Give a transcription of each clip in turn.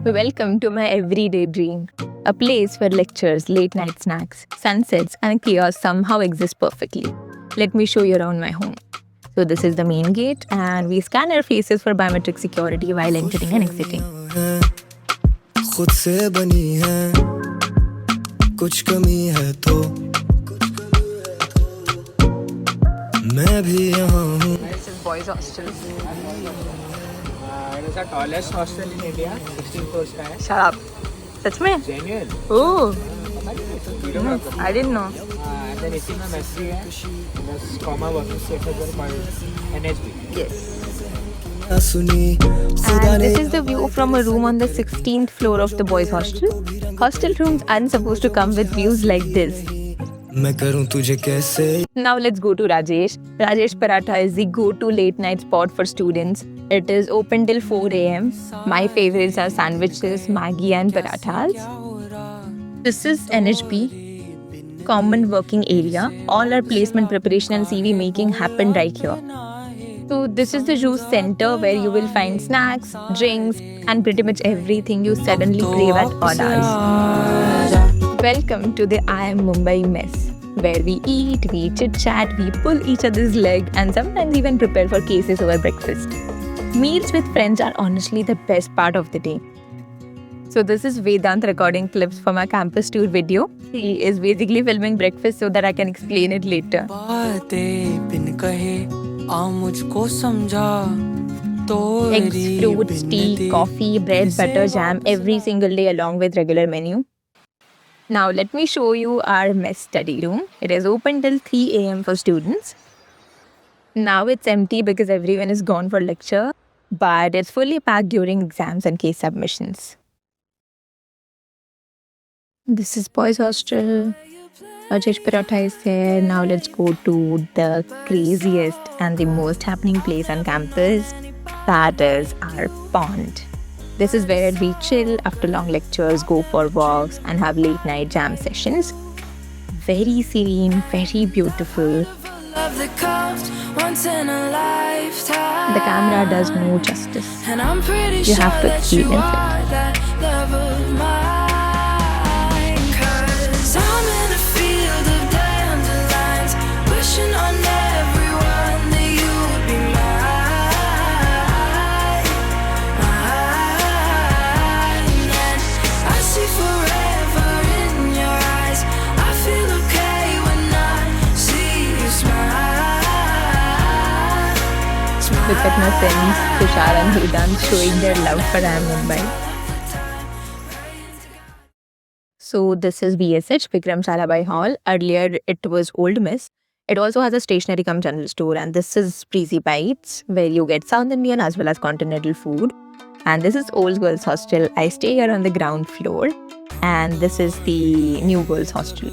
Welcome to my everyday dream, a place where lectures, late night snacks, sunsets, and chaos somehow exist perfectly. Let me show you around my home. So, this is the main gate, and we scan our faces for biometric security while entering and exiting. खुद से बनी है कुछ कमी है तो मैं भी यहाँ हूँ. This is boys' hostel. It is the tallest hostel in India. 16 floors का है. Shut up. सच में? Genuine. Oh, Videographer. I didn't know. And then इसी में mess भी है. There's common working space as well called NHB. Yes. सुनी And this is the view from a room on the 16th floor of the boys' hostel. Hostel rooms aren't supposed to come with views like this. मैं करूँ तुझे कैसे. Now let's go to Rajesh. Rajesh Paratha is the go-to late night spot for students. It is open till 4 a.m. My favorites are sandwiches, Maggi and parathas. This is NHB, common working area. All our placement preparation and CV making happen right here. So this is the juice center where you will find snacks, drinks and pretty much everything you suddenly crave at odd hours. Welcome to the I Am Mumbai mess, where we eat, we chit-chat, we pull each other's leg and sometimes even prepare for cases over breakfast. Meals with friends are honestly the best part of the day. So this is Vedant recording clips from our campus tour video. He is basically filming breakfast so that I can explain it later. बातें बिन कहे आ मुझको समझा तो Eggs, fruits, tea, coffee, bread, butter, jam every single day along with regular menu. Now let me show you our mess study room. It is open till 3 a.m. for students. Now it's empty because everyone is gone for lecture, but it's fully packed during exams and case submissions. This is boys' hostel. Rajesh Paratha is there. Now let's go to the craziest and the most happening place on campus. That is our pond. This is where we chill after long lectures, go for walks, and have late night jam sessions. Very serene, very beautiful. The camera does no justice. You have to experience it. Look at my friends, Tushar and Vedant showing their love for I Am Mumbai. So this is VSH, Vikram Sarabhai Hall. Earlier it was Old Miss. It also has a stationery cum general store, and this is Breezy Bites, where you get South Indian as well as continental food. And this is Old Girls Hostel. I stay here on the ground floor, and this is the New Girls Hostel.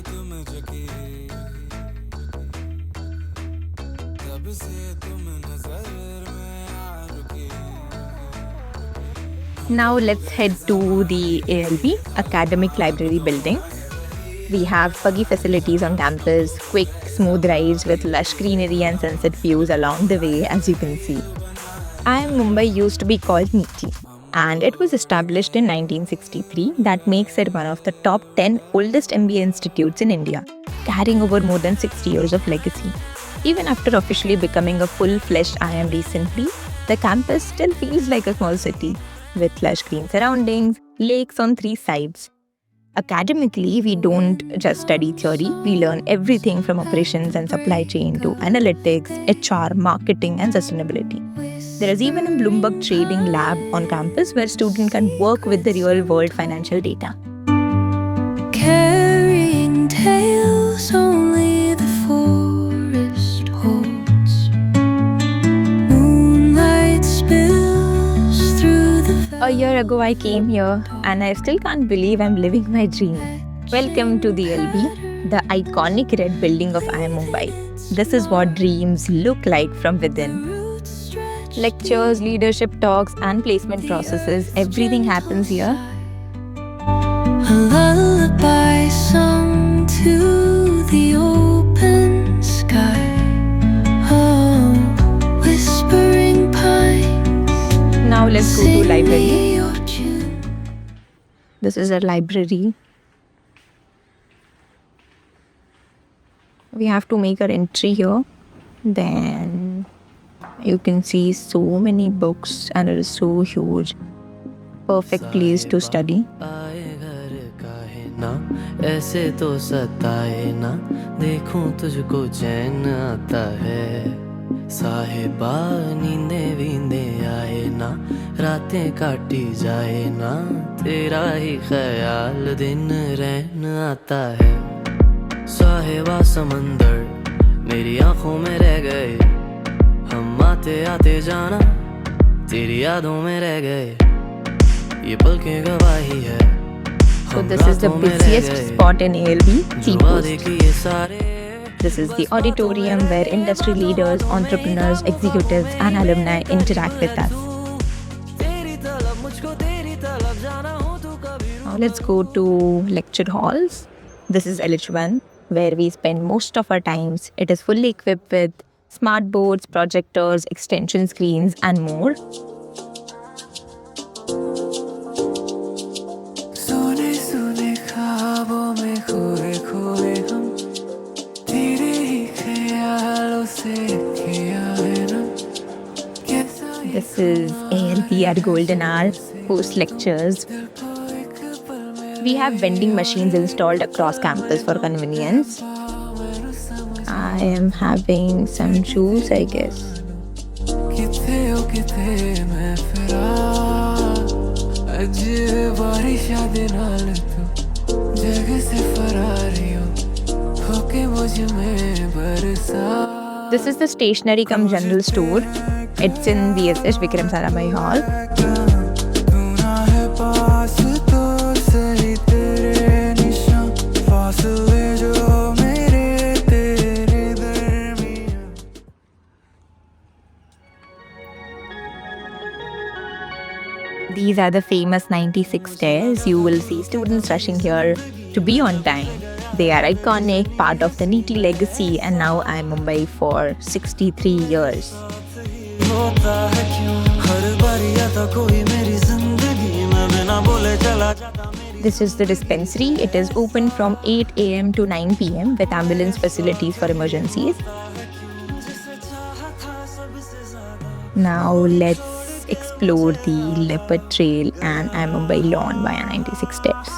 Now let's head to the ALB, Academic Library Building. We have buggy facilities on campus, quick, smooth rides with lush greenery and sunset views along the way, as you can see. I Am Mumbai used to be called NITI, and it was established in 1963. That makes it one of the top 10 oldest MBA institutes in India, carrying over more than 60 years of legacy. Even after officially becoming a full-fledged IIM recently, the campus still feels like a small city, with lush green surroundings, lakes on 3 sides. Academically, we don't just study theory, we learn everything from operations and supply chain to analytics, HR, marketing and sustainability. There is even a Bloomberg trading lab on campus where students can work with the real-world financial data. Carrying tales only the forest holds. Moonlight spills through the A year ago, I came here and I still can't believe I'm living my dream. Welcome to the LB, the iconic red building of I Am Mumbai. This is what dreams look like from within. Lectures, leadership talks, and placement processes, everything happens here. a lullaby sung to the open sky. Oh, whispering pines. Now let's go to library. This is a library. We have to make our entry here. Then you can see so many books and it is so huge. Perfect place to study. आए घर का है ना ऐसे तो सताए ना देखूं तुझको चैन आता है साहिबा नींदे वींदे आए ना रातें काटी जाए ना तेरा ही ख्याल दिन रहन आता है साहिबा समंदर मेरी आंखों में रह गए हम आते आते जाना तेरी यादों में रह गए ये पल के गवाही है So this is the busiest spot in ALB, Seapost. This is the auditorium where industry leaders, entrepreneurs, executives and alumni interact with us. Now let's go to lecture halls. This is LH1 where we spend most of our times. It is fully equipped with smart boards, projectors, extension screens and more. This is ALP at Golden Hour, post lectures. We have vending machines installed across campus for convenience. I am having some juice, I guess. This is the stationery cum general store. It's in VSH Vikram Sarabhai Hall. These are the famous 96 stairs. You will see students rushing here to be on time. They are iconic, part of the NEET legacy, and now I'm Mumbai for 63 years. This is the dispensary. It is open from 8 a.m. to 9 p.m. with ambulance facilities for emergencies. Now let's explore the Leopard Trail and Mumbai lawn via 96 steps.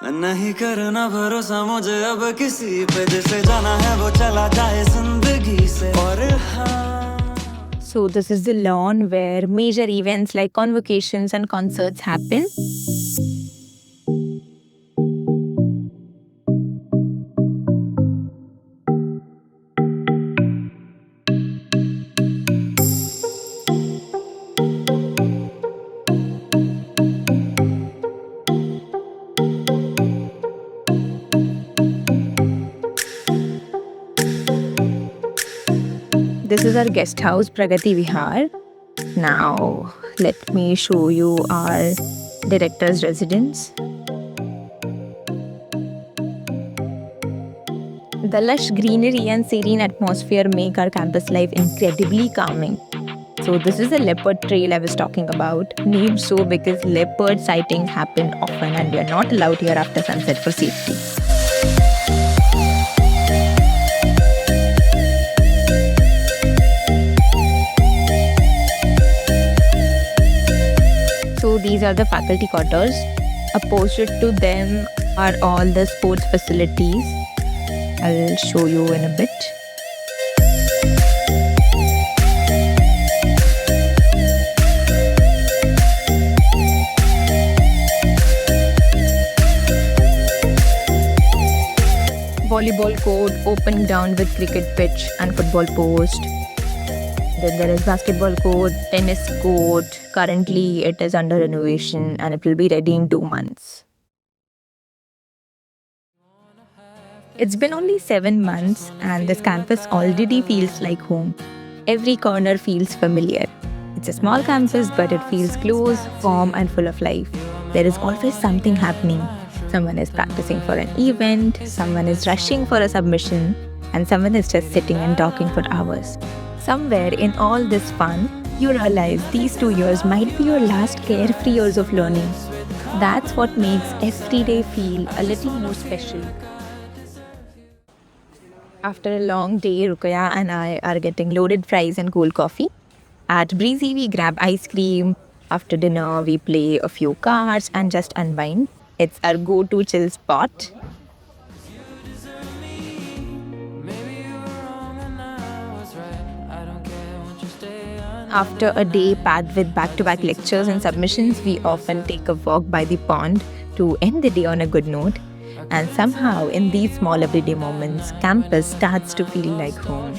नहीं करना भरोसा मुझे अब किसी पे जैसे जाना है वो चला जाए जिंदगी से और So this is the lawn where major events like convocations and concerts happen. This is our guest house, Pragati Vihar. Now, let me show you our director's residence. The lush greenery and serene atmosphere make our campus life incredibly calming. So this is the leopard trail I was talking about, named so because leopard sightings happen often and we are not allowed here after sunset for safety. So these are the faculty quarters. Opposite to them are all the sports facilities. I'll show you in a bit. Volleyball court, open ground with cricket pitch and football post. Then there is basketball court, tennis court. Currently it is under renovation and it will be ready in 2 months. It's been only 7 months and this campus already feels like home. Every corner feels familiar. It's a small campus but it feels close, warm and full of life. There is always something happening. Someone is practicing for an event, someone is rushing for a submission, and someone is just sitting and talking for hours. Somewhere in all this fun, You realize these 2 years might be your last carefree years of learning. That's what makes every day feel a little more special. After a long day, Rukaya and I are getting loaded fries and cold coffee. At Breezy, we grab ice cream. After dinner, we play a few cards and just unwind. It's our go-to chill spot. After a day packed with back-to-back lectures and submissions, we often take a walk by the pond to end the day on a good note. And somehow, in these small everyday moments, campus starts to feel like home.